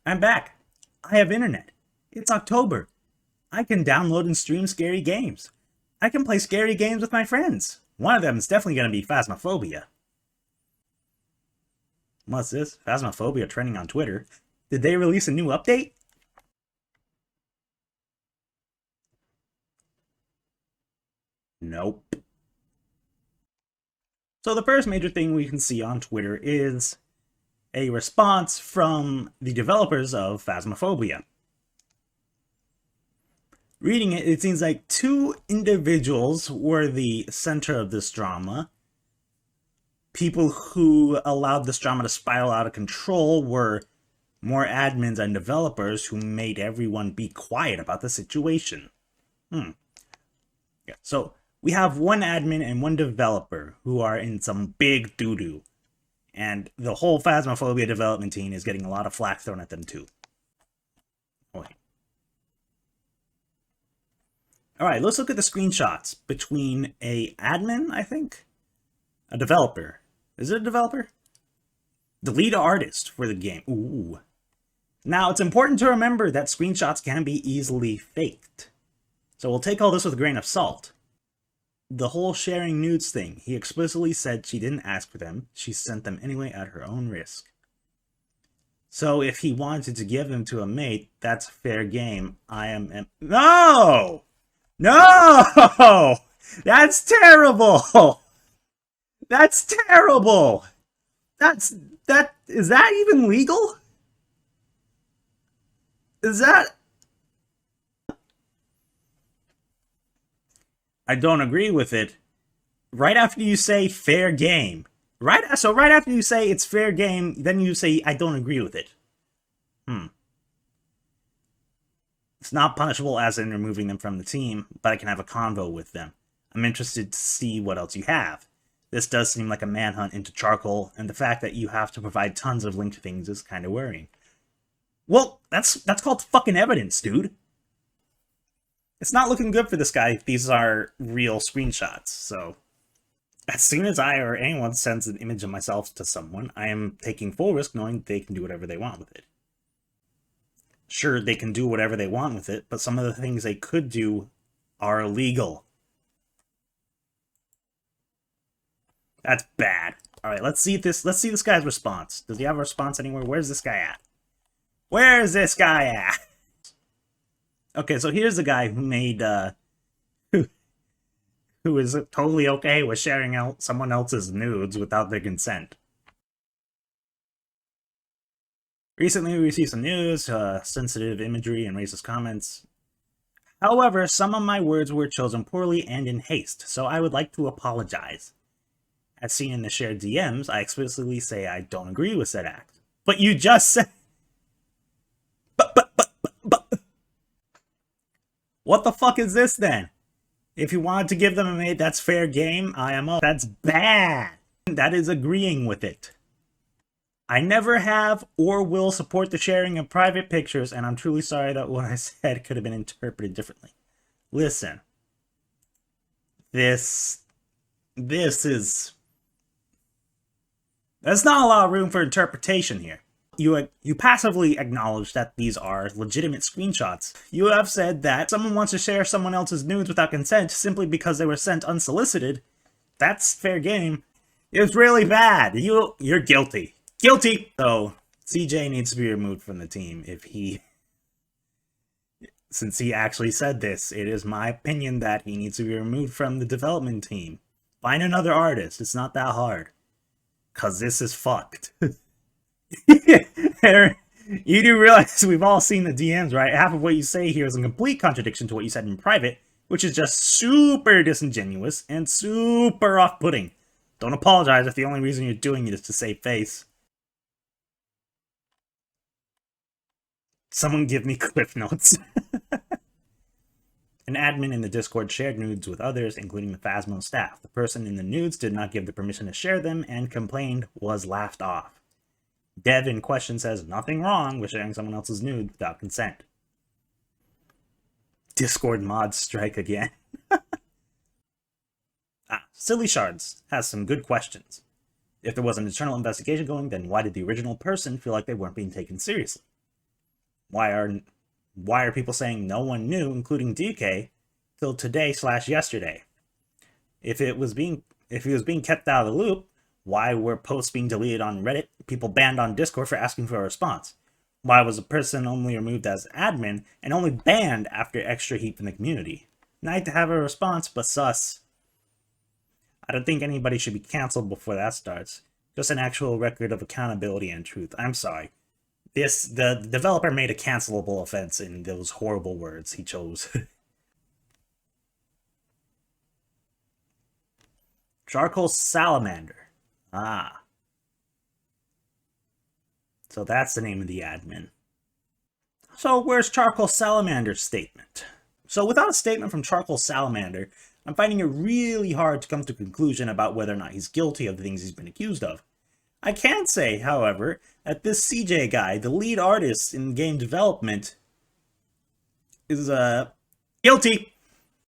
I'm back. I have internet. It's October. I can download and stream scary games. I can play scary games with my friends. One of them is definitely going to be Phasmophobia. What's this? Phasmophobia trending on Twitter. Did they release a new update? Nope. So the first major thing we can see on Twitter is a response from the developers of Phasmophobia. Reading it, it seems like two individuals were the center of this drama. People who allowed this drama to spiral out of control were more admins and developers who made everyone be quiet about the situation. Yeah, so we have one admin and one developer who are in some big doo-doo. And the whole Phasmophobia development team is getting a lot of flack thrown at them too. Alright, let's look at the screenshots between a admin, I think? A developer. Is it a developer? The lead artist for the game. Ooh. Now, it's important to remember that screenshots can be easily faked. So we'll take all this with a grain of salt. The whole sharing nudes thing, he explicitly said she didn't ask for them, she sent them anyway at her own risk. So if he wanted to give them to a mate, that's fair game. No! No! That's terrible! That's terrible! Is that even legal? Is that... I don't agree with it. Right after you say fair game. Right after you say it's fair game, then you say I don't agree with it. It's not punishable as in removing them from the team, but I can have a convo with them. I'm interested to see what else you have. This does seem like a manhunt into charcoal, and the fact that you have to provide tons of linked things is kind of worrying. Well, that's called fucking evidence, dude. It's not looking good for this guy if these are real screenshots, so... As soon as I or anyone sends an image of myself to someone, I am taking full risk knowing they can do whatever they want with it. Sure, they can do whatever they want with it, but some of the things they could do are illegal. That's bad. Alright, let's see this guy's response. Does he have a response anywhere? Where's this guy at? Where's this guy at? Okay, so here's the guy who made, who is totally okay with sharing out someone else's nudes without their consent. Recently, we received some news, sensitive imagery, and racist comments. However, some of my words were chosen poorly and in haste, so I would like to apologize. As seen in the shared DMs, I explicitly say I don't agree with said act. But you just said... But... What the fuck is this, then? If you wanted to give them a mate, that's fair game. That's bad. That is agreeing with it. I never have or will support the sharing of private pictures, and I'm truly sorry that what I said could have been interpreted differently. Listen. This is... There's not a lot of room for interpretation here. You passively acknowledge that these are legitimate screenshots. You have said that someone wants to share someone else's nudes without consent simply because they were sent unsolicited. That's fair game. It's really bad. You're guilty. Guilty! So, CJ needs to be removed from the team since he actually said this. It is my opinion that he needs to be removed from the development team. Find another artist. It's not that hard. 'Cause this is fucked. You do realize we've all seen the DMs, right? Half of what you say here is a complete contradiction to what you said in private, which is just super disingenuous and super off-putting. Don't apologize if the only reason you're doing it is to save face. Someone give me Cliff Notes. An admin in the Discord shared nudes with others, including the Phasmo staff. The person in the nudes did not give the permission to share them and complained was laughed off. Dev in question says nothing wrong with sharing someone else's nude without consent. Discord mods strike again. Silly Shards has some good questions. If there was an internal investigation going, then why did the original person feel like they weren't being taken seriously? Why are people saying no one knew, including DK, till today/yesterday? If he was being kept out of the loop, why were posts being deleted on Reddit, people banned on Discord for asking for a response? Why was a person only removed as admin and only banned after extra heat from the community? Nice to have a response, but sus. I don't think anybody should be cancelled before that starts. Just an actual record of accountability and truth. I'm sorry. The developer made a cancelable offense in those horrible words he chose. Charcoal Salamander. Ah. So that's the name of the admin. So where's Charcoal Salamander's statement? So without a statement from Charcoal Salamander, I'm finding it really hard to come to a conclusion about whether or not he's guilty of the things he's been accused of. I can say, however, that this CJ guy, the lead artist in game development, is guilty.